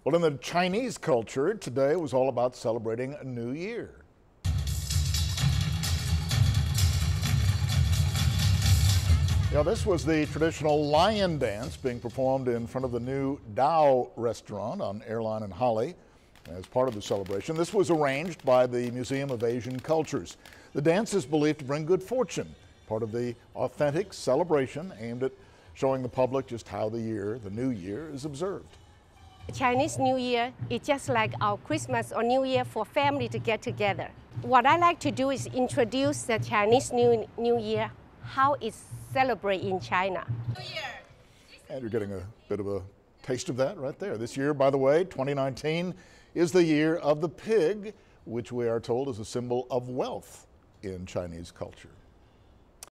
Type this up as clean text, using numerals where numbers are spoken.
Well, in the Chinese culture, today was all about celebrating a new year. Yeah, this was the traditional lion dance being performed in front of the new Dao restaurant on Airline and Holly as part of the celebration. This was arranged by the Museum of Asian Cultures. The dance is believed to bring good fortune, part of the authentic celebration aimed at showing the public just how the new year, is observed. Chinese New Year is just like our Christmas or New Year for family to get together. What I like to do is introduce the Chinese New Year, how it's celebrated in China. And you're getting a bit of a taste of that right there. This year, by the way, 2019, is the year of the pig, which we are told is a symbol of wealth in Chinese culture.